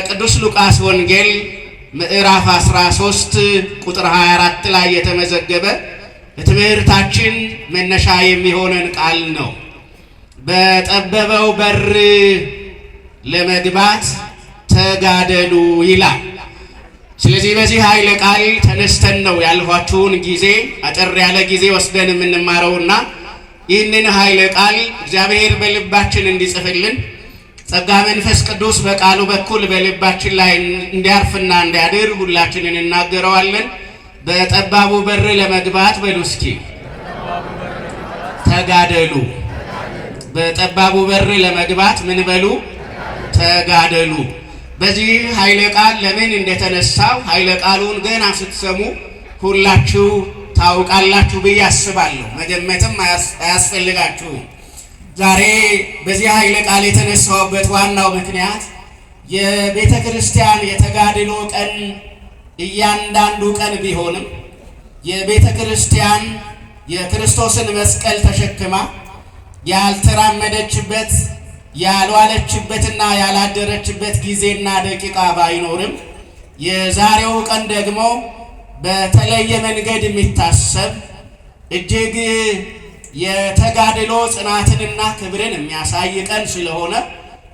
ቅዱስ ሉቃስ ወንጌል ምዕራፍ 13 ቁጥር 24 ላይ የተመዘገበ ለትምህርታችን መነሻ የሚሆነን ቃል ነው። በጠበበው በር ለመግባት ተጋደሉ ይላል። ስለዚህ በዚህ ኃይለ ቃል ተነስተን ነው ያልኋችሁን ጊዜ አጠር ያለ ጊዜ ወስደን የምንማረውና ይህንን ኃይለ ቃል እግዚአብሔር በልባችን እንዲጽፍልን ጸጋ መንፈስ ቅዱስ በቃሉ በኩል በልባችን ላይ እንዲያርፍና እንዲያድር ሁላችንን እናገረዋለን። በጠባቡ በር ለመግባት በሉ እስኪ ተጋደሉ። በጠባቡ በር ለመግባት ምን በሉ? ተጋደሉ። በዚህ ኃይለ ቃል ለምን እንደተነሳው ኃይለ ቃሉን ገና ስትሰሙ ሁላችሁ ታውቃላችሁ ብዬ አስባለሁ። መገመትም አያስፈልጋችሁም። ዛሬ በዚህ ኃይለ ቃል የተነሳውበት ዋናው ምክንያት የቤተ ክርስቲያን የተጋድሎ ቀን እያንዳንዱ ቀን ቢሆንም የቤተ ክርስቲያን የክርስቶስን መስቀል ተሸክማ ያልተራመደችበት ያልዋለችበትና ያላደረችበት ጊዜና ደቂቃ ባይኖርም የዛሬው ቀን ደግሞ በተለየ መንገድ የሚታሰብ እጅግ የተጋድሎ ጽናትንና ክብርን የሚያሳይ ቀን ስለሆነ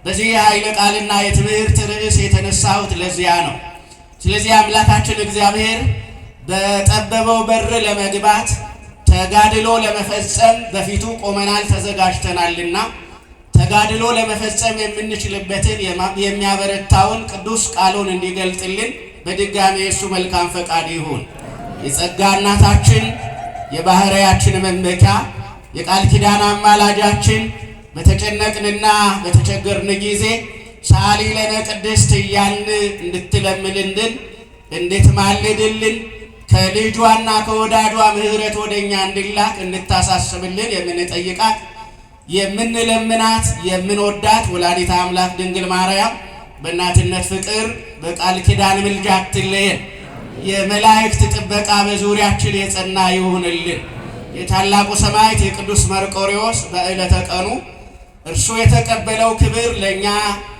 በዚህ ኃይለ ቃልና የትምህርት ርዕስ የተነሳሁት ለዚያ ነው። ስለዚህ አምላካችን እግዚአብሔር በጠበበው በር ለመግባት ተጋድሎ ለመፈጸም በፊቱ ቆመናል፣ ተዘጋጅተናልና ተጋድሎ ለመፈጸም የምንችልበትን የሚያበረታውን ቅዱስ ቃሉን እንዲገልጥልን በድጋሚ የእሱ መልካም ፈቃድ ይሁን። የጸጋ እናታችን የባህርያችን መመኪያ የቃል ኪዳን አማላጃችን በተጨነቅንና በተቸገርን ጊዜ ሳሊ ለነ ቅድስት እያልን እንድትለምንልን እንድትማልድልን ከልጇና ከወዳጇ ምሕረት ወደኛ እንድላክ እንድታሳስብልን የምንጠይቃት የምንለምናት የምንወዳት ወላዲተ አምላክ ድንግል ማርያም በእናትነት ፍቅር በቃል ኪዳን ምልጃ አትለየን። የመላእክት ጥበቃ በዙሪያችን የጸና ይሁንልን። የታላቁ ሰማዕት የቅዱስ መርቆሬዎስ በዕለተ ቀኑ እርሱ የተቀበለው ክብር ለኛ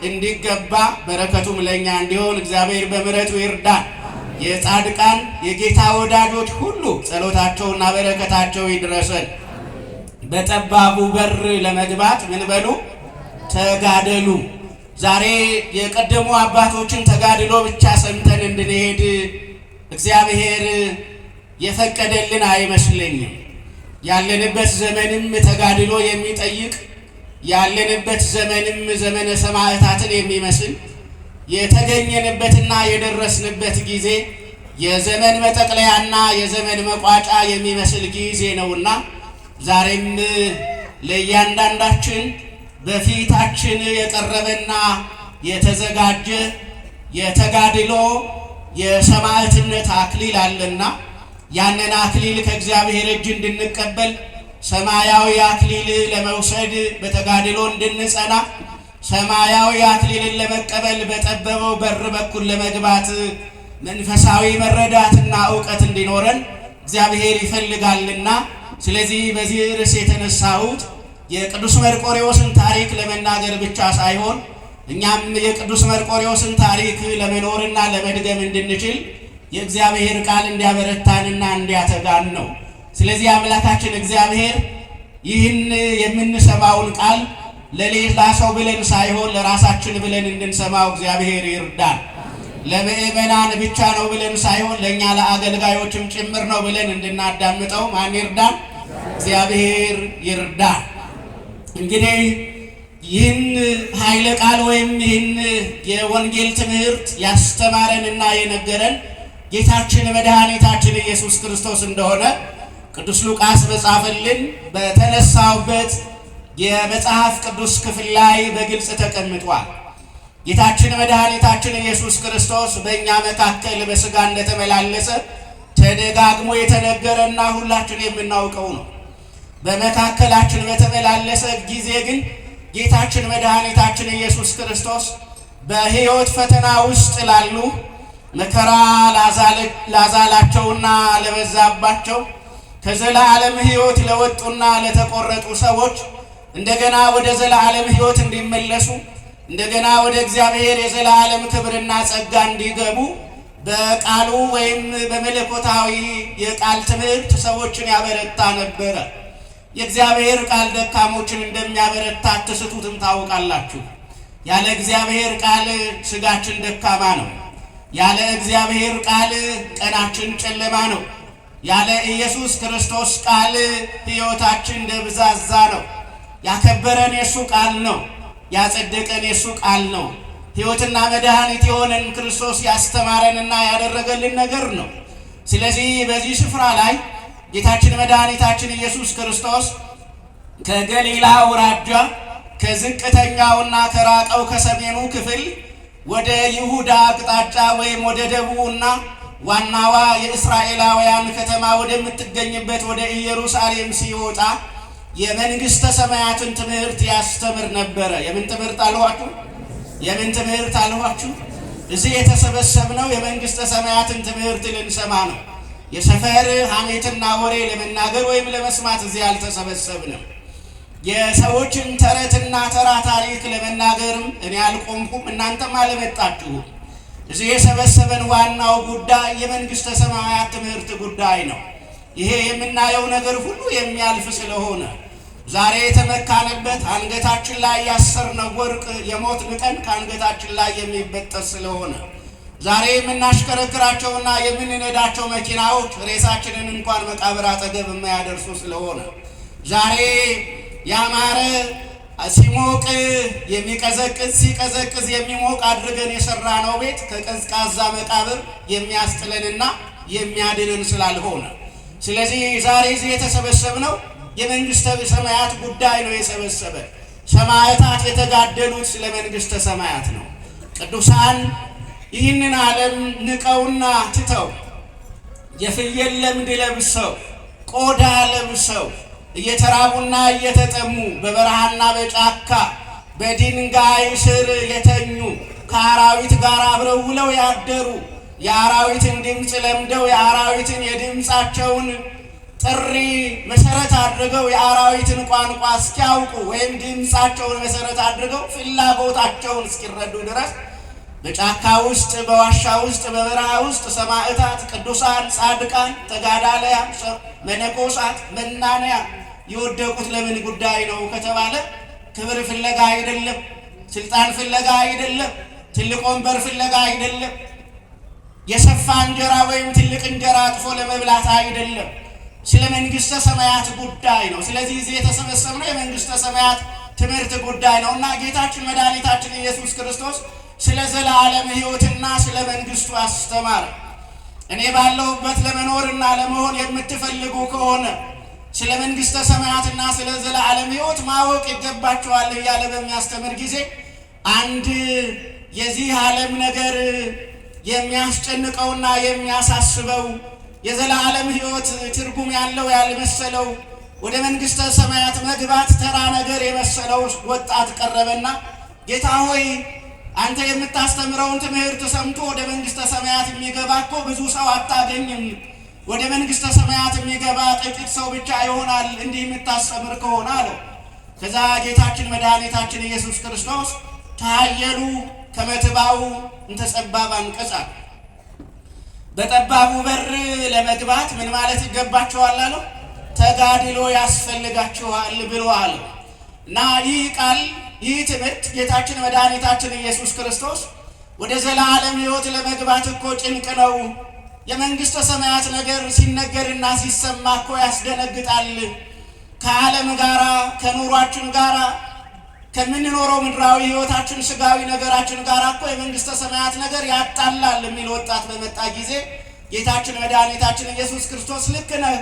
እንዲገባ በረከቱም ለኛ እንዲሆን እግዚአብሔር በምሕረቱ ይርዳን። የጻድቃን የጌታ ወዳጆች ሁሉ ጸሎታቸውና በረከታቸው ይድረሰን። በጠባቡ በር ለመግባት ምን በሉ? ተጋደሉ። ዛሬ የቀደሙ አባቶችን ተጋድሎ ብቻ ሰምተን እንድንሄድ እግዚአብሔር የፈቀደልን አይመስለኝም። ያለንበት ዘመንም ተጋድሎ የሚጠይቅ ያለንበት ዘመንም ዘመነ ሰማዕታትን የሚመስል የተገኘንበትና የደረስንበት ጊዜ የዘመን መጠቅለያና የዘመን መቋጫ የሚመስል ጊዜ ነውና ዛሬም ለእያንዳንዳችን በፊታችን የቀረበና የተዘጋጀ የተጋድሎ የሰማዕትነት አክሊል አለና ያንን አክሊል ከእግዚአብሔር እጅ እንድንቀበል ሰማያዊ አክሊል ለመውሰድ በተጋድሎ እንድንጸና ሰማያዊ አክሊልን ለመቀበል በጠበበው በር በኩል ለመግባት መንፈሳዊ መረዳትና ዕውቀት እንዲኖረን እግዚአብሔር ይፈልጋልና ስለዚህ በዚህ ርዕስ የተነሳሁት የቅዱስ መርቆሬዎስን ታሪክ ለመናገር ብቻ ሳይሆን እኛም የቅዱስ መርቆሬዎስን ታሪክ ለመኖርና ለመድገም እንድንችል የእግዚአብሔር ቃል እንዲያበረታንና እንዲያተጋን ነው። ስለዚህ አምላካችን እግዚአብሔር ይህን የምንሰማውን ቃል ለሌላ ሰው ብለን ሳይሆን ለራሳችን ብለን እንድንሰማው እግዚአብሔር ይርዳን። ለምእመናን ብቻ ነው ብለን ሳይሆን ለእኛ ለአገልጋዮችም ጭምር ነው ብለን እንድናዳምጠው ማን ይርዳን? እግዚአብሔር ይርዳን። እንግዲህ ይህን ኃይለ ቃል ወይም ይህን የወንጌል ትምህርት ያስተማረንና የነገረን ጌታችን መድኃኒታችን ኢየሱስ ክርስቶስ እንደሆነ ቅዱስ ሉቃስ በጻፈልን በተነሳውበት የመጽሐፍ ቅዱስ ክፍል ላይ በግልጽ ተቀምጧል። ጌታችን መድኃኒታችን ኢየሱስ ክርስቶስ በእኛ መካከል በሥጋ እንደተመላለሰ ተደጋግሞ የተነገረና ሁላችን የምናውቀው ነው። በመካከላችን በተመላለሰ ጊዜ ግን ጌታችን መድኃኒታችን ኢየሱስ ክርስቶስ በሕይወት ፈተና ውስጥ ላሉ መከራ ላዛላቸውና ለበዛባቸው ከዘላለም ሕይወት ለወጡና ለተቆረጡ ሰዎች እንደገና ወደ ዘላለም ሕይወት እንዲመለሱ እንደገና ወደ እግዚአብሔር የዘላለም ክብርና ጸጋ እንዲገቡ በቃሉ ወይም በመለኮታዊ የቃል ትምህርት ሰዎችን ያበረታ ነበረ። የእግዚአብሔር ቃል ደካሞችን እንደሚያበረታ አትስቱትም ታውቃላችሁ። ያለ እግዚአብሔር ቃል ስጋችን ደካማ ነው። ያለ እግዚአብሔር ቃል ቀናችን ጨለማ ነው። ያለ ኢየሱስ ክርስቶስ ቃል ሕይወታችን ደብዛዛ ነው። ያከበረን የሱ ቃል ነው። ያጸደቀን የሱ ቃል ነው። ሕይወትና መድኃኒት የሆነን ክርስቶስ ያስተማረንና ያደረገልን ነገር ነው። ስለዚህ በዚህ ስፍራ ላይ ጌታችን መድኃኒታችን ኢየሱስ ክርስቶስ ከገሊላ አውራጃ ከዝቅተኛውና ከራቀው ከሰሜኑ ክፍል ወደ ይሁዳ አቅጣጫ ወይም ወደ ደቡብና ዋናዋ የእስራኤላውያን ከተማ ወደምትገኝበት ወደ ኢየሩሳሌም ሲወጣ የመንግሥተ ሰማያትን ትምህርት ያስተምር ነበረ። የምን ትምህርት አልኋችሁ? የምን ትምህርት አልኋችሁ? እዚህ የተሰበሰብነው የመንግሥተ ሰማያትን ትምህርት ልንሰማ ነው። የሰፈር ሐሜትና ወሬ ለመናገር ወይም ለመስማት እዚህ አልተሰበሰብንም። የሰዎችን ተረትና ተራ ታሪክ ለመናገርም እኔ አልቆምኩም፣ እናንተም አልመጣችሁም። እዚህ የሰበሰበን ዋናው ጉዳይ የመንግሥተ ሰማያት ትምህርት ጉዳይ ነው። ይሄ የምናየው ነገር ሁሉ የሚያልፍ ስለሆነ ዛሬ የተመካንበት አንገታችን ላይ ያሰርነው ወርቅ የሞት ንቀን ከአንገታችን ላይ የሚበጠስ ስለሆነ ዛሬ የምናሽከረክራቸውና የምንነዳቸው መኪናዎች ሬሳችንን እንኳን መቃብር አጠገብ የማያደርሱ ስለሆነ ዛሬ ያማረ ሲሞቅ የሚቀዘቅዝ ሲቀዘቅዝ የሚሞቅ አድርገን የሰራነው ቤት ከቀዝቃዛ መቃብር የሚያስጥለንና የሚያድንን ስላልሆነ ስለዚህ ዛሬ እዚህ የተሰበሰብነው የመንግሥተ ሰማያት ጉዳይ ነው። የሰበሰበን ሰማዕታት የተጋደሉት ስለ መንግሥተ ሰማያት ነው። ቅዱሳን ይህንን ዓለም ንቀውና ትተው የፍየል ለምድ ለብሰው ቆዳ ለብሰው እየተራቡና እየተጠሙ በበረሃና በጫካ በድንጋይ ስር የተኙ ከአራዊት ጋር አብረው ውለው ያደሩ የአራዊትን ድምፅ ለምደው የአራዊትን የድምፃቸውን ጥሪ መሰረት አድርገው የአራዊትን ቋንቋ እስኪያውቁ ወይም ድምፃቸውን መሰረት አድርገው ፍላጎታቸውን እስኪረዱ ድረስ በጫካ ውስጥ በዋሻ ውስጥ በበረሃ ውስጥ ሰማዕታት፣ ቅዱሳን፣ ጻድቃን፣ ተጋዳላያን፣ መነኮሳት፣ መናንያን የወደቁት ለምን ጉዳይ ነው ከተባለ ክብር ፍለጋ አይደለም፣ ስልጣን ፍለጋ አይደለም፣ ትልቅ ወንበር ፍለጋ አይደለም፣ የሰፋ እንጀራ ወይም ትልቅ እንጀራ አጥፎ ለመብላት አይደለም። ስለ መንግሥተ ሰማያት ጉዳይ ነው። ስለዚህ እዚህ የተሰበሰብነው የመንግሥተ ሰማያት ትምህርት ጉዳይ ነው እና ጌታችን መድኃኒታችን ኢየሱስ ክርስቶስ ስለ ዘላለም ሕይወትና ስለ መንግሥቱ አስተማረ። እኔ ባለሁበት ለመኖርና ለመሆን የምትፈልጉ ከሆነ ስለ መንግሥተ ሰማያትና ስለ ዘላለም ሕይወት ማወቅ ይገባችኋል እያለ በሚያስተምር ጊዜ አንድ የዚህ ዓለም ነገር የሚያስጨንቀውና የሚያሳስበው የዘላለም ሕይወት ትርጉም ያለው ያልመሰለው ወደ መንግሥተ ሰማያት መግባት ተራ ነገር የመሰለው ወጣት ቀረበና ጌታ ሆይ አንተ የምታስተምረውን ትምህርት ሰምቶ ወደ መንግሥተ ሰማያት የሚገባ እኮ ብዙ ሰው አታገኝም። ወደ መንግሥተ ሰማያት የሚገባ ጥቂት ሰው ብቻ ይሆናል እንዲህ የምታስተምር ከሆነ አለው። ከዛ ጌታችን መድኃኒታችን ኢየሱስ ክርስቶስ ታየሉ ከመትባው እንተ ጸባብ አንቀጽ አለ። በጠባቡ በር ለመግባት ምን ማለት ይገባችኋል አለው? ተጋድሎ ያስፈልጋችኋል ብሎ አለው። እና ይህ ቃል ይህ ትምህርት ጌታችን መድኃኒታችን ኢየሱስ ክርስቶስ ወደ ዘላለም ሕይወት ለመግባት እኮ ጭንቅ ነው። የመንግሥተ ሰማያት ነገር ሲነገርና ሲሰማ እኮ ያስደነግጣል። ከዓለም ጋራ ከኑሯችን ጋራ ከምንኖረው ምድራዊ ሕይወታችን ስጋዊ ነገራችን ጋር እኮ የመንግሥተ ሰማያት ነገር ያጣላል የሚል ወጣት በመጣ ጊዜ ጌታችን መድኃኒታችን ኢየሱስ ክርስቶስ ልክ ነህ፣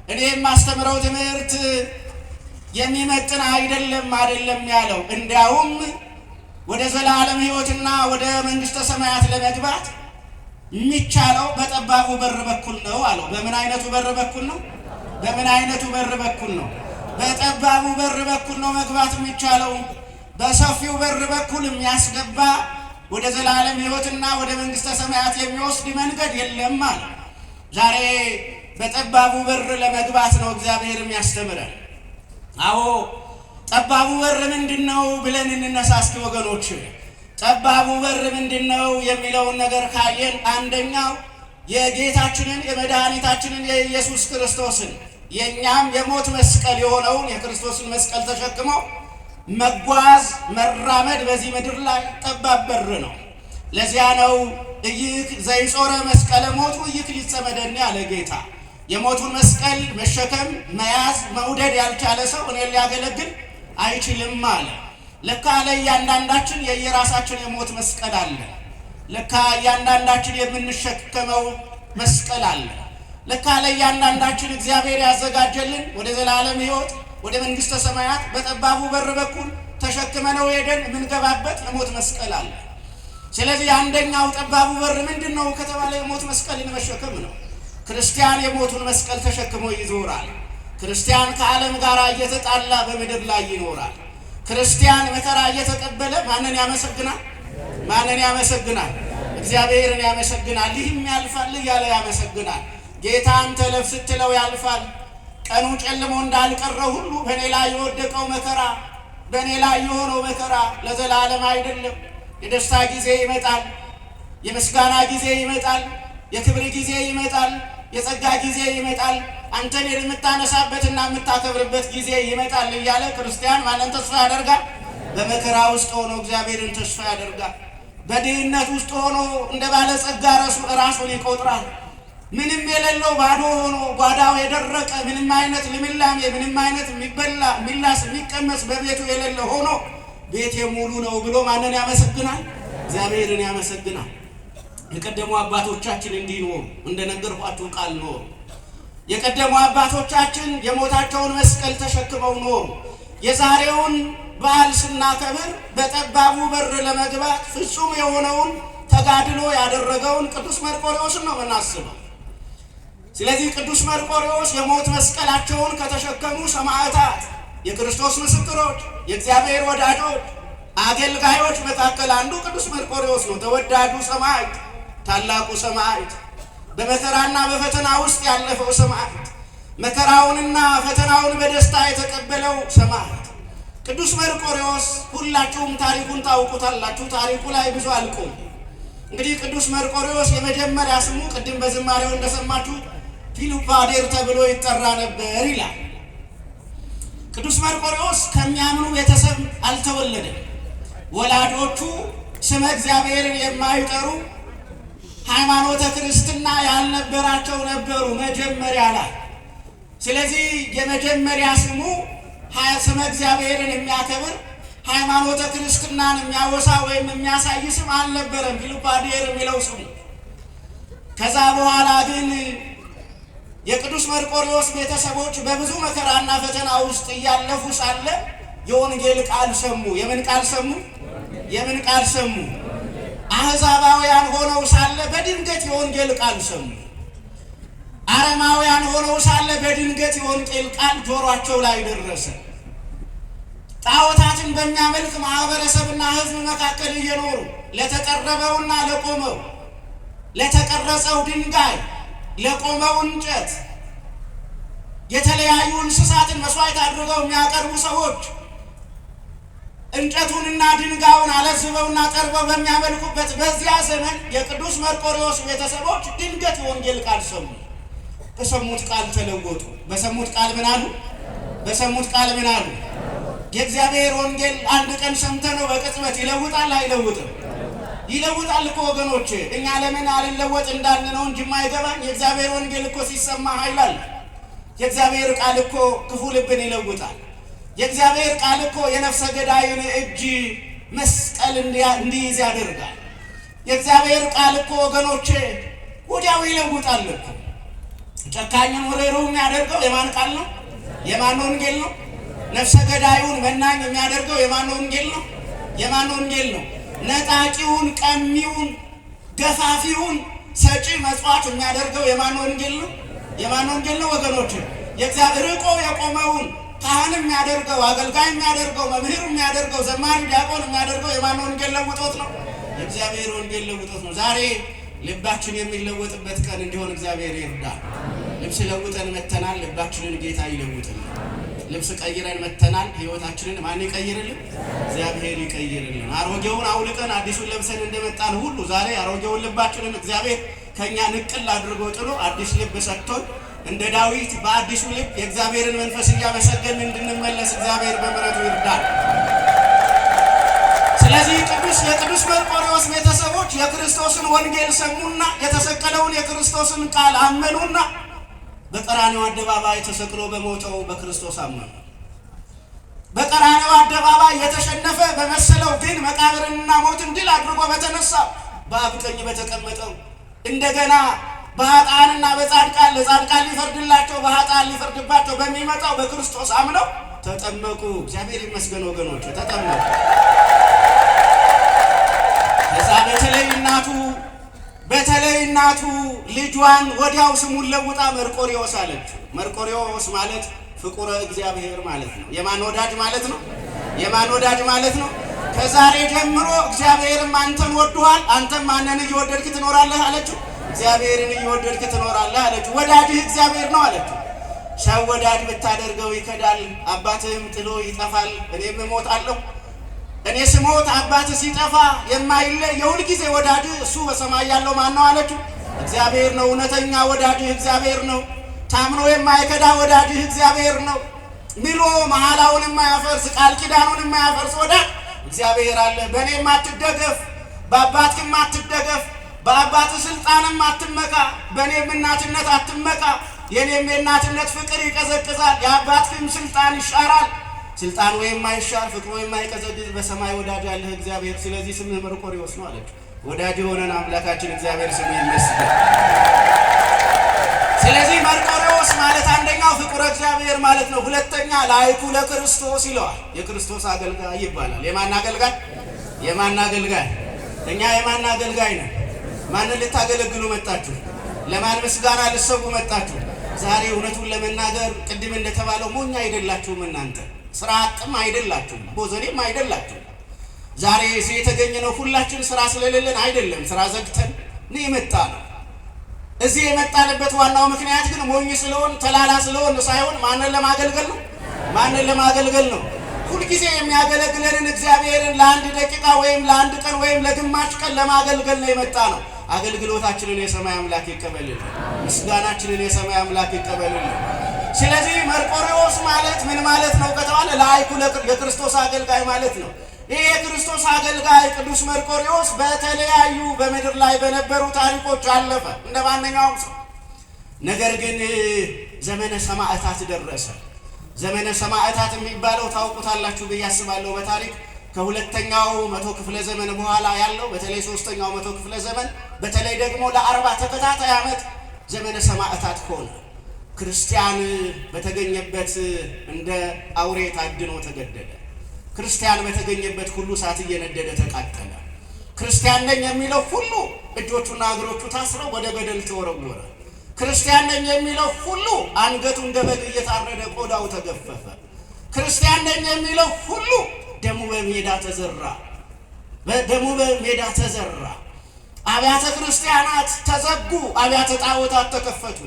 እኔ የማስተምረው ትምህርት የሚመጥን አይደለም ያለው። እንዲያውም ወደ ዘላለም ሕይወትና ወደ መንግሥተ ሰማያት ለመግባት የሚቻለው በጠባቡ በር በኩል ነው አለው። በምን አይነቱ በር በኩል ነው? በምን አይነቱ በር በኩል ነው? በጠባቡ በር በኩል ነው መግባት የሚቻለው። በሰፊው በር በኩል የሚያስገባ ወደ ዘላለም ሕይወትና ወደ መንግሥተ ሰማያት የሚወስድ መንገድ የለም አለ። ዛሬ በጠባቡ በር ለመግባት ነው እግዚአብሔር የሚያስተምረን። አዎ ጠባቡ በር ምንድነው ብለን እንነሳስኪ ወገኖች። ጠባቡ በር ምንድነው የሚለውን ነገር ካየን አንደኛው የጌታችንን የመድኃኒታችንን የኢየሱስ ክርስቶስን የኛም የሞት መስቀል የሆነውን የክርስቶስን መስቀል ተሸክሞ መጓዝ መራመድ በዚህ ምድር ላይ ጠባብ በር ነው። ለዚያ ነው እይክ ዘይጾረ መስቀለ ሞቱ እይክ ሊጸመደኒ ያለ ጌታ። የሞቱን መስቀል መሸከም መያዝ መውደድ ያልቻለ ሰው እኔን ሊያገለግል አይችልም አለ። ለካ ለእያንዳንዳችን የየራሳችን የሞት መስቀል አለ። ለካ እያንዳንዳችን የምንሸከመው መስቀል አለ። ለካ ለእያንዳንዳችን እግዚአብሔር ያዘጋጀልን ወደ ዘላለም ሕይወት ወደ መንግሥተ ሰማያት በጠባቡ በር በኩል ተሸክመነው ሄደን የምንገባበት የሞት መስቀል አለ። ስለዚህ አንደኛው ጠባቡ በር ምንድነው ከተባለ የሞት መስቀልን መሸከም ነው። ክርስቲያን የሞቱን መስቀል ተሸክሞ ይዞራል። ክርስቲያን ከዓለም ጋር እየተጣላ በምድር ላይ ይኖራል። ክርስቲያን መከራ እየተቀበለ ማንን ያመሰግናል? ማንን ያመሰግናል? እግዚአብሔርን ያመሰግናል። ይህም ያልፋል እያለ ያመሰግናል። ጌታ አንተ ለፍ ስትለው ያልፋል። ቀኑ ጨልሞ እንዳልቀረ ሁሉ በእኔ ላይ የወደቀው መከራ በእኔ ላይ የሆነው መከራ ለዘላለም አይደለም። የደስታ ጊዜ ይመጣል። የምስጋና ጊዜ ይመጣል። የክብር ጊዜ ይመጣል። የጸጋ ጊዜ ይመጣል። አንተን የምታነሳበትና የምታከብርበት ጊዜ ይመጣል እያለ ክርስቲያን ማንን ተስፋ ያደርጋል? በመከራ ውስጥ ሆኖ እግዚአብሔርን ተስፋ ያደርጋል። በድህነት ውስጥ ሆኖ እንደ ባለጸጋ ራሱን ይቆጥራል። ምንም የሌለው ባዶ ሆኖ ጓዳው የደረቀ ምንም አይነት ልምላሜ ምንም አይነት የሚበላ የሚላስ የሚቀመስ በቤቱ የሌለ ሆኖ ቤቴ ሙሉ ነው ብሎ ማንን ያመሰግናል? እግዚአብሔርን ያመሰግናል። የቀደሙ አባቶቻችን እንዲህ ኖሩ፣ እንደነገርኳችሁ ቃል ኖሩ። የቀደሙ አባቶቻችን የሞታቸውን መስቀል ተሸክመው ኖሩ። የዛሬውን በዓል ስናከብር በጠባቡ በር ለመግባት ፍጹም የሆነውን ተጋድሎ ያደረገውን ቅዱስ መርቆሬዎስን ነው የምናስበው። ስለዚህ ቅዱስ መርቆሬዎስ የሞት መስቀላቸውን ከተሸከሙ ሰማዕታት፣ የክርስቶስ ምስክሮች፣ የእግዚአብሔር ወዳጆች፣ አገልጋዮች መካከል አንዱ ቅዱስ መርቆሬዎስ ነው። ተወዳጁ ሰማዕት፣ ታላቁ ሰማዕት፣ በመከራና በፈተና ውስጥ ያለፈው ሰማዕት፣ መከራውንና ፈተናውን በደስታ የተቀበለው ሰማዕት ቅዱስ መርቆሬዎስ። ሁላችሁም ታሪኩን ታውቁታላችሁ። ታሪኩ ላይ ብዙ አልቆም። እንግዲህ ቅዱስ መርቆሬዎስ የመጀመሪያ ስሙ ቅድም በዝማሬው እንደሰማችሁ ፊሉፓዴር ተብሎ ይጠራ ነበር ይላል። ቅዱስ መርቆሬዎስ ከሚያምኑ ቤተሰብ አልተወለደም። ወላጆቹ ስመ እግዚአብሔርን የማይጠሩ ሃይማኖተ ክርስትና ያልነበራቸው ነበሩ መጀመሪያ ላይ። ስለዚህ የመጀመሪያ ስሙ ስመ እግዚአብሔርን የሚያከብር ሃይማኖተ ክርስትናን የሚያወሳ ወይም የሚያሳይ ስም አልነበረም ፊሉፓዴር የሚለው ስሙ። ከዛ በኋላ ግን የቅዱስ መርቆሬዎስ ቤተሰቦች በብዙ መከራና ፈተና ውስጥ እያለፉ ሳለ የወንጌል ቃል ሰሙ። የምን ቃል ሰሙ? የምን ቃል ሰሙ? አሕዛባውያን ሆነው ሳለ በድንገት የወንጌል ቃል ሰሙ። አረማውያን ሆነው ሳለ በድንገት የወንጌል ቃል ጆሯቸው ላይ ደረሰ። ጣዖታትን በሚያመልክ ማህበረሰብና ሕዝብ መካከል እየኖሩ ለተቀረበውና ለቆመው ለተቀረጸው ድንጋይ ለቆመው እንጨት የተለያዩ እንስሳትን መስዋዕት አድርገው የሚያቀርቡ ሰዎች እንጨቱንና ድንጋዩን አለዝበውና ቀርበው በሚያመልኩበት በዚያ ዘመን የቅዱስ መርቆሬዎስ ቤተሰቦች ድንገት የወንጌል ቃል ሰሙ። በሰሙት ቃል ተለወጡ። በሰሙት ቃል ምን አሉ? በሰሙት ቃል ምን አሉ? የእግዚአብሔር ወንጌል አንድ ቀን ሰምተነው በቅጽበት ይለውጣል አይለውጥም? ይለውጣል እኮ ወገኖቼ። እኛ ለምን አልለወጥ እንዳልን ነው እንጂ የማይገባን። የእግዚአብሔር ወንጌል እኮ ሲሰማ ኃይል አለ። የእግዚአብሔር ቃል እኮ ክፉ ልብን ይለውጣል። የእግዚአብሔር ቃል እኮ የነፍሰ ገዳይን እጅ መስቀል እንዲይዝ ያደርጋል። የእግዚአብሔር ቃል እኮ ወገኖቼ ወዲያው ይለውጣል እኮ። ጨካኙን ርኅሩኅ የሚያደርገው የማን ቃል ነው? የማን ወንጌል ነው? ነፍሰ ገዳዩን መናኝ የሚያደርገው የማን ወንጌል ነው? የማን ወንጌል ነው? ነጣቂውን፣ ቀሚውን፣ ገፋፊውን ሰጪ መጽዋዕት የሚያደርገው የማን ወንጌል ነው? የማን ወንጌል ነው ወገኖች? የእግዚአብሔር ርቆ የቆመውን ካህን የሚያደርገው፣ አገልጋይ የሚያደርገው፣ መምህር የሚያደርገው፣ ዘማሪ ዲያቆን የሚያደርገው የማን ወንጌል ለውጦት ነው? የእግዚአብሔር ወንጌል ለውጦት ነው። ዛሬ ልባችን የሚለወጥበት ቀን እንዲሆን እግዚአብሔር ይርዳል። ልብስ ለውጠን መተናል። ልባችንን ጌታ ይለውጥልን። ልብስ ቀይረን መተናል። ህይወታችንን ማን ይቀይርልን? እግዚአብሔር ይቀይርልን። አሮጌውን አውልቀን አዲሱን ለብሰን እንደመጣን ሁሉ ዛሬ አሮጌውን ልባችንን እግዚአብሔር ከኛ ንቅል አድርጎ ጥሎ አዲስ ልብ ሰጥቶን እንደ ዳዊት በአዲሱ ልብ የእግዚአብሔርን መንፈስ እያመሰገንን እንድንመለስ እግዚአብሔር በምሕረቱ ይርዳል። ስለዚህ የቅዱስ መርቆሬዎስ ቤተሰቦች የክርስቶስን ወንጌል ሰሙና የተሰቀለውን የክርስቶስን ቃል አመኑና በቀራንዮ አደባባይ ተሰቅሎ በሞተው በክርስቶስ አመኑ። በቀራንዮ አደባባይ የተሸነፈ በመሰለው ግን መቃብርንና ሞትን ድል አድርጎ በተነሳው በአብ ቀኝ በተቀመጠው እንደገና በኃጥአንና በጻድቃን ለጻድቃን ሊፈርድላቸው በኃጥአን ሊፈርድባቸው በሚመጣው በክርስቶስ አምነው ተጠመቁ። እግዚአብሔር ይመስገን ወገኖች ተጠመቁ። ከዛ በተለይ እናቱ ልጇን ወዲያው ስሙን ለውጣ መርቆሬዎስ አለችው። መርቆሬዎስ ማለት ፍቁረ እግዚአብሔር ማለት ነው። የማን ወዳጅ ማለት ነው? የማን ወዳጅ ማለት ነው? ከዛሬ ጀምሮ እግዚአብሔርም አንተን ወዷል፣ አንተም ማንን እየወደድክ ትኖራለህ አለችው። እግዚአብሔርን እየወደድክ ትኖራለህ አለችው። ወዳጅህ እግዚአብሔር ነው አለችው። ሰው ወዳጅ ብታደርገው ይከዳል፣ አባትህም ጥሎ ይጠፋል፣ እኔም እሞታለሁ። እኔ ስሞት አባትህ ሲጠፋ የማይለይ የሁል ጊዜ ወዳጅህ እሱ በሰማይ ያለው ማን ነው አለችው። እግዚአብሔር ነው። እውነተኛ ወዳጅህ እግዚአብሔር ነው። ታምኖ የማይከዳ ወዳጅህ እግዚአብሔር ነው። ምሎ መሐላውን የማያፈርስ ቃል ኪዳኑን የማያፈርስ ወዳጅ እግዚአብሔር አለ። በእኔም አትደገፍ፣ በአባትህም አትደገፍ፣ በአባትህ ስልጣንም አትመካ፣ በእኔም እናትነት አትመካ። የኔም የእናትነት ፍቅር ይቀዘቅዛል፣ የአባትህም ስልጣን ይሻራል። ስልጣን ወይም ማይሻር ፍቅር ወይም ማይቀዘቅዝ በሰማይ ወዳጅ ያለህ እግዚአብሔር። ስለዚህ ስምህ መርቆሬዎስ ነው አለች። ወዳጅ የሆነን አምላካችን እግዚአብሔር ስሙ ይመስገን። ስለዚህ መርቆሬዎስ ማለት አንደኛው ፍቁረ እግዚአብሔር ማለት ነው። ሁለተኛ ላይኩ ለክርስቶስ ይለዋል። የክርስቶስ አገልጋይ ይባላል። የማን አገልጋይ? የማን አገልጋይ? እኛ የማን አገልጋይ ነን? ማንን ልታገለግሉ መጣችሁ? ለማን ምስጋና ልትሰዉ መጣችሁ? ዛሬ እውነቱን ለመናገር ቅድም እንደተባለው ሞኛ አይደላችሁም። እናንተ ስራ አጥም አይደላችሁም፣ ቦዘኔም አይደላችሁም። ዛሬ እዚህ የተገኘነው ሁላችን ስራ ስለሌለን አይደለም፣ ስራ ዘግተን ነው የመጣ ነው። እዚህ የመጣንበት ዋናው ምክንያት ግን ሞኝ ስለሆን ተላላ ስለሆን ሳይሆን ማንን ለማገልገል ነው? ማንን ለማገልገል ነው? ሁልጊዜ የሚያገለግለንን እግዚአብሔርን ለአንድ ደቂቃ ወይም ለአንድ ቀን ወይም ለግማሽ ቀን ለማገልገል ነው የመጣ ነው። አገልግሎታችንን የሰማይ አምላክ ይቀበልልን። ምስጋናችንን የሰማይ አምላክ ይቀበልልን። ስለዚህ መርቆሬዎስ ማለት ምን ማለት ነው ከተባለ ላይኩ የክርስቶስ አገልጋይ ማለት ነው። ይህ የክርስቶስ አገልጋይ ቅዱስ መርቆሬዎስ በተለያዩ በምድር ላይ በነበሩ ታሪኮች አለፈ እንደ ማንኛውም ሰው። ነገር ግን ዘመነ ሰማዕታት ደረሰ። ዘመነ ሰማዕታት የሚባለው ታውቁታላችሁ ብዬ አስባለሁ። በታሪክ ከሁለተኛው መቶ ክፍለ ዘመን በኋላ ያለው በተለይ ሶስተኛው መቶ ክፍለ ዘመን በተለይ ደግሞ ለ40 ተከታታይ ዓመት ዘመነ ሰማዕታት ሆነ። ክርስቲያን በተገኘበት እንደ አውሬ ታድኖ ተገደለ። ክርስቲያን በተገኘበት ሁሉ እሳት እየነደደ ተቃጠለ። ክርስቲያን ነኝ የሚለው ሁሉ እጆቹና እግሮቹ ታስረው ወደ ገደል ተወረወረ። ክርስቲያን ነኝ የሚለው ሁሉ አንገቱ እንደ በግ እየታረደ ቆዳው ተገፈፈ። ክርስቲያን ነኝ የሚለው ሁሉ ደሙ በሜዳ ተዘራ። ደሙ በሜዳ ተዘራ። አብያተ ክርስቲያናት ተዘጉ። አብያተ ጣዖታት ተከፈቱ።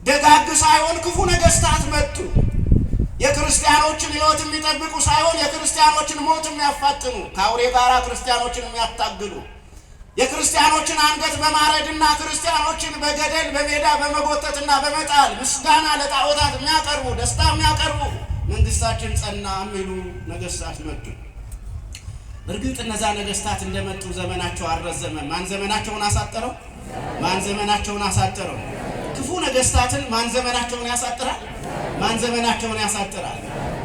ደጋግ ሳይሆን ክፉ ነገስታት መጡ። የክርስቲያኖችን ሕይወት የሚጠብቁ ሳይሆን የክርስቲያኖችን ሞት የሚያፋጥኑ፣ ከአውሬ ጋራ ክርስቲያኖችን የሚያታግሉ፣ የክርስቲያኖችን አንገት በማረድና ክርስቲያኖችን በገደል በሜዳ በመጎተትና በመጣል ምስጋና ለጣዖታት የሚያቀርቡ ደስታ የሚያቀርቡ መንግስታችን ጸና የሚሉ ነገስታት መጡ። እርግጥ እነዛ ነገስታት እንደመጡ ዘመናቸው አልረዘመም። ማን ዘመናቸውን አሳጠረው? ማን ዘመናቸውን አሳጠረው? ክፉ ነገስታትን ማን ዘመናቸውን ያሳጥራል? ማን ዘመናቸውን ያሳጥራል?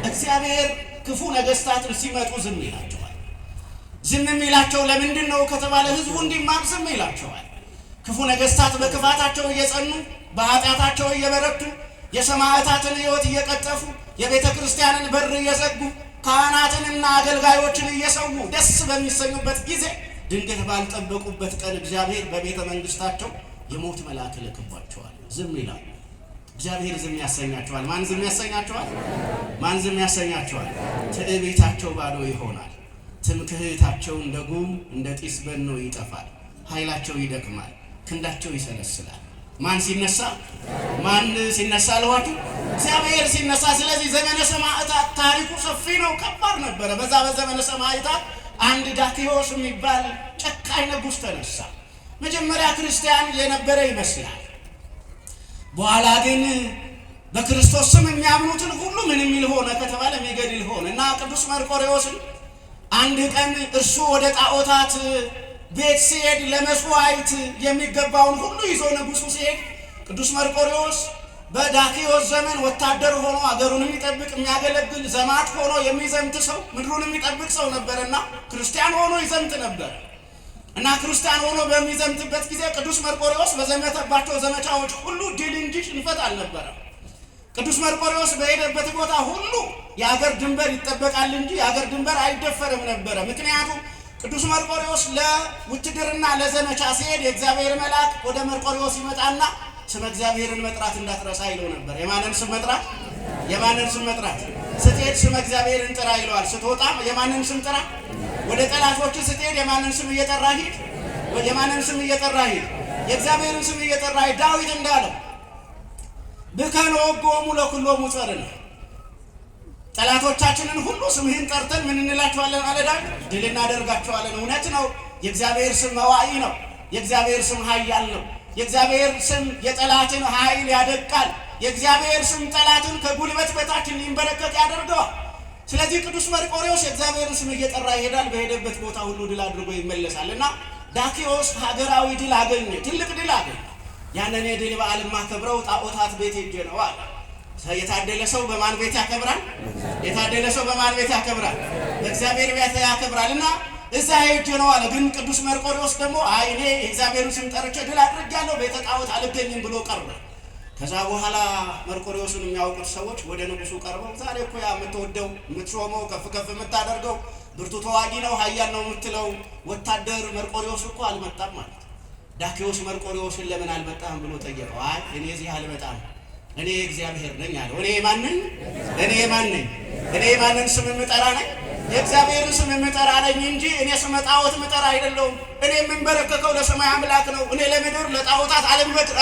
እግዚአብሔር ክፉ ነገስታትን ሲመጡ ዝም ይላቸዋል። ዝም የሚላቸው ለምንድን ነው ከተባለ ህዝቡ እንዲማር ዝም ይላቸዋል። ክፉ ነገስታት በክፋታቸው እየጸኑ በኃጢአታቸው እየበረቱ የሰማዕታትን ሕይወት እየቀጠፉ የቤተ ክርስቲያንን በር እየዘጉ ካህናትንና አገልጋዮችን እየሰዉ ደስ በሚሰኙበት ጊዜ ድንገት ባልጠበቁበት ቀን እግዚአብሔር በቤተ መንግስታቸው የሞት መልአክ ልክባቸዋል። ዝም ይላል። እግዚአብሔር ዝም ያሰኛቸዋል። ማን ዝም ያሰኛቸዋል? ማን ዝም ያሰኛቸዋል? ትዕቢታቸው ባዶ ይሆናል። ትምክህታቸው እንደ ጉም እንደ ጢስ በኖ ይጠፋል። ኃይላቸው ይደክማል። ክንዳቸው ይሰለስላል። ማን ሲነሳ? ማን ሲነሳ አልኋችሁ? እግዚአብሔር ሲነሳ። ስለዚህ ዘመነ ሰማዕታት ታሪኩ ሰፊ ነው፣ ከባድ ነበረ። በዛ በዘመነ ሰማዕታት አንድ ዳክዮስ የሚባል ጨካኝ ንጉሥ ተነሳ። መጀመሪያ ክርስቲያን የነበረ ይመስላል። በኋላ ግን በክርስቶስ ስም የሚያምኑትን ሁሉ ምን የሚል ሆነ ከተባለ የሚገድል ሆነ እና ቅዱስ መርቆሬዎስን አንድ ቀን እርሱ ወደ ጣዖታት ቤት ሲሄድ ለመስዋዕት የሚገባውን ሁሉ ይዞ ንጉሡ ሲሄድ ቅዱስ መርቆሬዎስ በዳክዮስ ዘመን ወታደር ሆኖ አገሩን የሚጠብቅ የሚያገለግል ዘማች ሆኖ የሚዘምት ሰው ምድሩን የሚጠብቅ ሰው ነበርና ክርስቲያን ሆኖ ይዘምት ነበር እና ክርስቲያን ሆኖ በሚዘምትበት ጊዜ ቅዱስ መርቆሬዎስ በዘመተባቸው ዘመቻዎች ሁሉ ድል እንጂ ሽንፈት አልነበረም። ቅዱስ መርቆሬዎስ በሄደበት ቦታ ሁሉ የአገር ድንበር ይጠበቃል እንጂ የአገር ድንበር አይደፈርም ነበረ። ምክንያቱም ቅዱስ መርቆሬዎስ ለውትድርና ለዘመቻ ሲሄድ የእግዚአብሔር መልአክ ወደ መርቆሬዎስ ይመጣና ስመ እግዚአብሔርን መጥራት እንዳትረሳ ይለው ነበር። የማንን ስም መጥራት? የማንን ስም መጥራት? ስትሄድ ስመ እግዚአብሔርን ጥራ ይለዋል። ስትወጣ የማንን ስም ጥራ? ወደ ጠላቶች ስትሄድ የማንን ስም እየጠራ ሂድ? የማንን ስም እየጠራ ሂድ? የእግዚአብሔርን ስም እየጠራ ሂድ። ዳዊት እንዳለው ብከነ ወጎሙ ለኩሎሙ ጸርነ፣ ጠላቶቻችንን ሁሉ ስምህን ጠርተን ምን እንላቸዋለን አለ ዳዊት? ድል እናደርጋቸዋለን። እውነት ነው። የእግዚአብሔር ስም መዋኢ ነው። የእግዚአብሔር ስም ኃያል ነው። የእግዚአብሔር ስም የጠላትን ኃይል ያደቃል። የእግዚአብሔር ስም ጠላትን ከጉልበት በታች እንዲንበረከክ ያደርገዋል። ስለዚህ ቅዱስ መርቆሬዎስ የእግዚአብሔርን ስም እየጠራ ይሄዳል። በሄደበት ቦታ ሁሉ ድል አድርጎ ይመለሳል እና ዳክዮስ ሀገራዊ ድል አገኘ፣ ትልቅ ድል አገኘ። ያንን የድል በዓል የማከብረው ጣዖታት ቤት ሄጄ ነው አለ። የታደለ ሰው በማን ቤት ያከብራል? የታደለ ሰው በማን ቤት ያከብራል? በእግዚአብሔር ቤት ያከብራል እና እዛ ሄጄ ነው አለ። ግን ቅዱስ መርቆሬዎስ ደግሞ አይ እኔ የእግዚአብሔርን ስም ጠርቼ ድል አድርጌያለሁ፣ ቤተ ጣዖት አልገኝም ብሎ ቀረ። ከዛ በኋላ መርቆሬዎስን የሚያውቁት ሰዎች ወደ ንጉሡ ቀርበው ዛሬ እኮ ያ የምትወደው የምትሾመው ከፍ ከፍ የምታደርገው ብርቱ ተዋጊ ነው ኃያል ነው የምትለው ወታደር መርቆሬዎስ እኮ አልመጣም ማለት። ዳክዮስ መርቆሬዎስን ለምን አልመጣም ብሎ ጠየቀው። አይ እኔ እዚህ አልመጣም፣ እኔ እግዚአብሔር ነኝ አለው። እኔ ማን ነኝ? እኔ ማን ነኝ? እኔ ማንን ስም የምጠራ ነኝ? የእግዚአብሔርን ስም የምጠራ ነኝ እንጂ እኔ ስመ ጣዖት የምጠራ አይደለሁም። እኔ የምንበረከከው ለሰማይ አምላክ ነው። እኔ ለምድር ለጣዖታት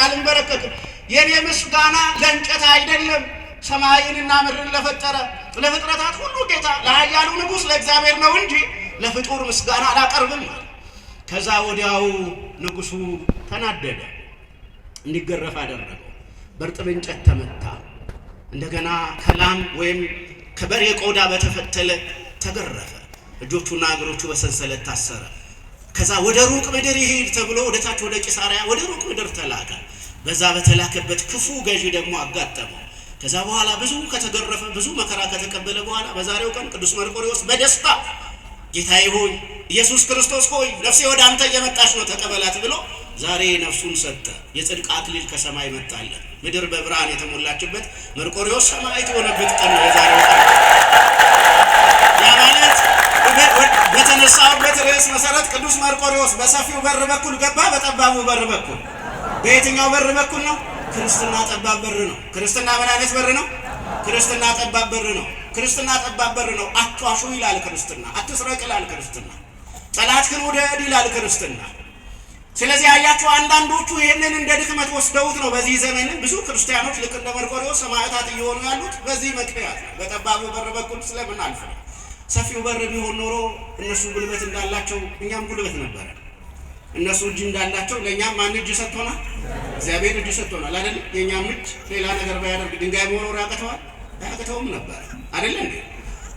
አልንበረከክም። የኔ ምስጋና ለእንጨት አይደለም፣ ሰማይንና ምድርን ለፈጠረ ለፍጥረታት ሁሉ ጌታ ለኃያሉ ንጉሥ ለእግዚአብሔር ነው እንጂ ለፍጡር ምስጋና አላቀርብም። ከዛ ወዲያው ንጉሡ ተናደደ፣ እንዲገረፍ አደረገው። በእርጥብ እንጨት ተመታ። እንደገና ከላም ወይም ከበሬ ቆዳ በተፈተለ ተገረፈ። እጆቹና እግሮቹ በሰንሰለት ታሰረ። ከዛ ወደ ሩቅ ምድር ይሄድ ተብሎ ወደ ታች ወደ ቂሳርያ ወደ ሩቅ ምድር ተላከ። በዛ በተላከበት ክፉ ገዢ ደግሞ አጋጠመው። ከዛ በኋላ ብዙ ከተገረፈ ብዙ መከራ ከተቀበለ በኋላ በዛሬው ቀን ቅዱስ መርቆሬዎስ በደስታ ጌታዬ ሆይ ኢየሱስ ክርስቶስ ሆይ ነፍሴ ወደ አንተ እየመጣች ነው ተቀበላት ብሎ ዛሬ ነፍሱን ሰጠ። የጽድቅ አክሊል ከሰማይ መጣለት። ምድር በብርሃን የተሞላችበት መርቆሬዎስ ሰማዕት የሆነበት ቀን ነው የዛሬው ቀን። ያ ማለት በተነሳውበት ርዕስ መሰረት ቅዱስ መርቆሬዎስ በሰፊው በር በኩል ገባ፣ በጠባቡ በር በኩል። በየትኛው በር በኩል ነው? ክርስትና ጠባብ በር ነው። ክርስትና ምን አይነት በር ነው? ክርስትና ጠባብ በር ነው። ክርስትና ጠባብ በር ነው። አትዋሹ ይላል ክርስትና። አትስረቅ ይላል ክርስትና። ጠላትህን ውደድ ይላል ክርስትና። ስለዚህ አያችሁ አንዳንዶቹ ይህንን እንደ ድክመት ወስደውት ነው በዚህ ዘመን ብዙ ክርስቲያኖች ልክ እንደ መርቆሬዎስ ሰማዕታት እየሆኑ ያሉት በዚህ ምክንያት ነው። በጠባቡ በር በኩል ስለምን አልፈ። ሰፊው በር ቢሆን ኖሮ እነሱ ጉልበት እንዳላቸው እኛም ጉልበት ነበረ። እነሱ እጅ እንዳላቸው ለእኛም ማን እጅ ሰጥቶናል? እግዚአብሔር እጅ ሰጥቶናል አይደል? የእኛም እጅ ሌላ ነገር ባያደርግ ድንጋይ መወርወር ያቅተዋል? አያቅተውም ነበር አይደል እንዴ?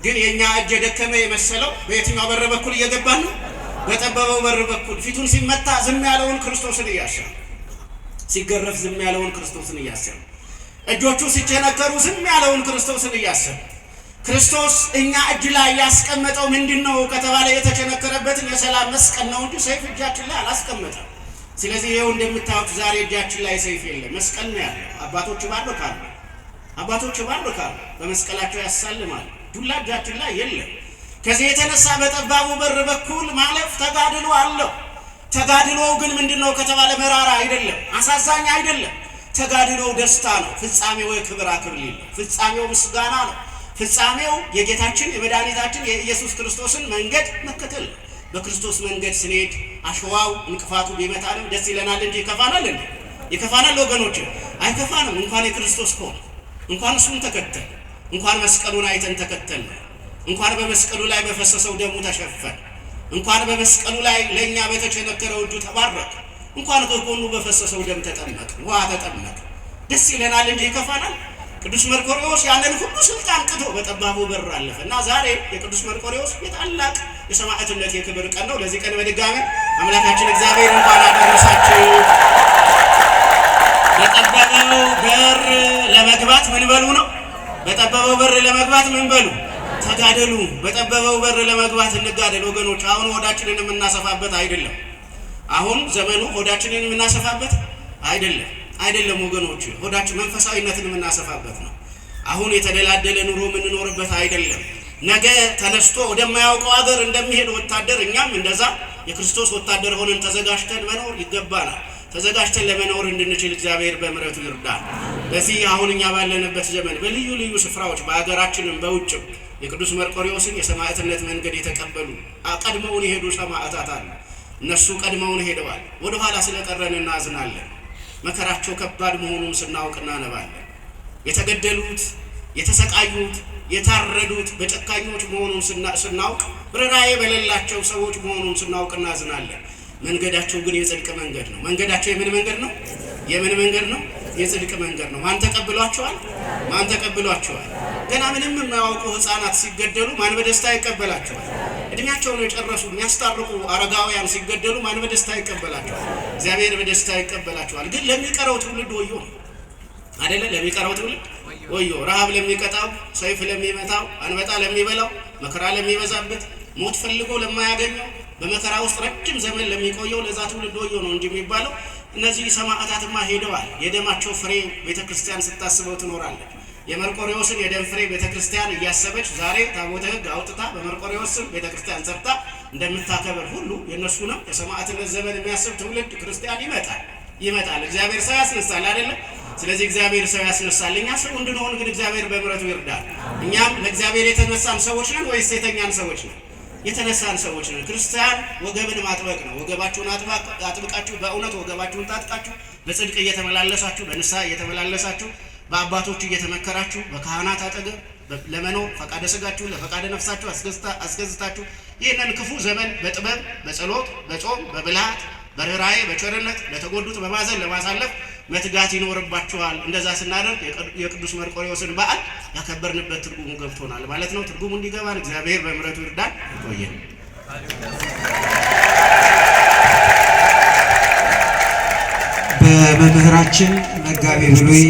ግን የእኛ እጅ የደከመ የመሰለው በየትኛው በር በኩል እየገባን ነው? በጠበበው በር በኩል። ፊቱን ሲመታ ዝም ያለውን ክርስቶስን እያሰበ፣ ሲገረፍ ዝም ያለውን ክርስቶስን እያሰበ፣ እጆቹ ሲቸነከሩ ዝም ያለውን ክርስቶስን እያሰበ። ክርስቶስ እኛ እጅ ላይ ያስቀመጠው ምንድነው ከተባለ የተቸነከረበትን የሰላም መስቀል ነው እንጂ ሰይፍ እጃችን ላይ አላስቀመጠም። ስለዚህ ይሄው እንደምታዩት ዛሬ እጃችን ላይ ሰይፍ የለም፣ መስቀል ነው ያለው። አባቶች ይባርካሉ፣ አባቶች ይባርካሉ፣ በመስቀላቸው ያሳልማሉ። ዱላ እጃችን ላይ የለም። ከዚህ የተነሳ በጠባቡ በር በኩል ማለፍ ተጋድሎ አለው። ተጋድሎው ግን ምንድነው ከተባለ መራራ አይደለም፣ አሳዛኝ አይደለም። ተጋድሎው ደስታ ነው። ፍጻሜው የክብር አክሊል ነው። ፍጻሜው ምስጋና ነው። ፍጻሜው የጌታችን የመድኃኒታችን የኢየሱስ ክርስቶስን መንገድ መከተል ነው። በክርስቶስ መንገድ ስንሄድ አሸዋው እንቅፋቱ ቢመታንም ደስ ይለናል እንጂ ይከፋናል እንዴ? ይከፋናል ወገኖች? አይከፋንም። እንኳን የክርስቶስ ከሆነ እንኳን እሱን ተከተል፣ እንኳን መስቀሉን አይተን ተከተል፣ እንኳን በመስቀሉ ላይ በፈሰሰው ደሙ ተሸፈን፣ እንኳን በመስቀሉ ላይ ለኛ በተቸነከረው እጁ ተባረክ፣ እንኳን ከጎኑ በፈሰሰው ደም ተጠመቅ፣ ውሃ ተጠመቅ። ደስ ይለናል እንጂ ይከፋናል? ቅዱስ መርቆሬዎስ ያንን ሁሉ ስልጣን ቅቶ በጠባቡ በር አለፈ እና ዛሬ የቅዱስ መርቆሬዎስ የታላቅ የሰማዕትነት የክብር ቀን ነው። ለዚህ ቀን በድጋሚ አምላካችን እግዚአብሔር እንኳን አደረሳችሁ። በጠበበው በር ለመግባት ምን በሉ ነው? በጠበበው በር ለመግባት ምን በሉ? ተጋደሉ። በጠበበው በር ለመግባት እንጋደል ወገኖች። አሁን ሆዳችንን የምናሰፋበት አይደለም። አሁን ዘመኑ ሆዳችንን የምናሰፋበት አይደለም ወገኖች። ሆዳችን መንፈሳዊነትን የምናሰፋበት ነው። አሁን የተደላደለ ኑሮ የምንኖርበት አይደለም። ነገ ተነስቶ ወደማያውቀው ሀገር እንደሚሄድ ወታደር እኛም እንደዛ የክርስቶስ ወታደር ሆነን ተዘጋጅተን መኖር ይገባናል። ተዘጋጅተን ለመኖር እንድንችል እግዚአብሔር በምሕረቱ ይርዳል። በዚህ አሁን እኛ ባለንበት ዘመን በልዩ ልዩ ስፍራዎች በአገራችንም በውጭም የቅዱስ መርቆሬዎስን የሰማዕትነት መንገድ የተቀበሉ ቀድመውን የሄዱ ሰማዕታት አሉ። እነሱ ቀድመውን ሄደዋል። ወደ ኋላ ስለቀረን እናዝናለን። መከራቸው ከባድ መሆኑን ስናውቅ እናነባለን። የተገደሉት፣ የተሰቃዩት፣ የታረዱት በጨካኞች መሆኑን ስናውቅ ርኅራኄ በሌላቸው ሰዎች መሆኑን ስናውቅ እናዝናለን። መንገዳቸው ግን የጽድቅ መንገድ ነው። መንገዳቸው የምን መንገድ ነው? የምን መንገድ ነው? የጽድቅ መንገድ ነው። ማን ተቀብሏቸዋል? ማን ተቀብሏቸዋል? ገና ምንም የማያውቁ ሕፃናት ሲገደሉ ማን በደስታ ይቀበላቸዋል? እድሜያቸውን የጨረሱ የሚያስታርቁ አረጋውያን ሲገደሉ ማን በደስታ ይቀበላቸዋል? እግዚአብሔር በደስታ ይቀበላቸዋል። ግን ለሚቀረው ትውልድ ወዮ አይደለ? ለሚቀረው ትውልድ ወዮ። ረሃብ ለሚቀጣው፣ ሰይፍ ለሚመታው፣ አንበጣ ለሚበላው፣ መከራ ለሚበዛበት፣ ሞት ፈልጎ ለማያገኘው፣ በመከራ ውስጥ ረጅም ዘመን ለሚቆየው ለዛ ትውልድ ወዮ ነው እንጂ የሚባለው። እነዚህ ሰማዕታትማ ሄደዋል። የደማቸው ፍሬ ቤተክርስቲያን ስታስበው ትኖራለች። የመርቆሬዎስን የደም ፍሬ ቤተክርስቲያን እያሰበች ዛሬ ታቦተ ሕግ አውጥታ በመርቆሬዎስ ስም ቤተክርስቲያን ሰርታ እንደምታከበር ሁሉ የእነሱንም የሰማዕትነት ዘመን የሚያስብ ትውልድ ክርስቲያን ይመጣል። እግዚአብሔር ሰው ያስነሳል አይደለም? ስለዚህ እግዚአብሔር ሰው ያስነሳል። እኛ ሰው እንድንሆን ግን እግዚአብሔር በምሕረቱ ይርዳል። እኛም ለእግዚአብሔር የተነሳን ሰዎች ነን ወይስ የተኛን ሰዎች ነን? የተነሳን ሰዎች ነን። ክርስቲያን ወገብን ማጥበቅ ነው። ወገባችሁን አጥብቃችሁ በእውነት ወገባችሁን ታጥቃችሁ በጽድቅ እየተመላለሳችሁ በንስሐ እየተመላለሳችሁ በአባቶች እየተመከራችሁ በካህናት አጠገብ ለመኖር ፈቃደ ሥጋችሁን ለፈቃደ ነፍሳችሁ አስገዝታችሁ ይህንን ክፉ ዘመን በጥበብ በጸሎት በጾም በብልሃት በርኅራኄ በቸርነት ለተጎዱት በማዘን ለማሳለፍ መትጋት ይኖርባችኋል። እንደዛ ስናደርግ የቅዱስ መርቆሬዎስን በዓል ያከበርንበት ትርጉሙ ገብቶናል ማለት ነው። ትርጉሙ እንዲገባን እግዚአብሔር በምሕረቱ ይርዳን። ይቆየን። በመምህራችን መጋቤ ብሉይ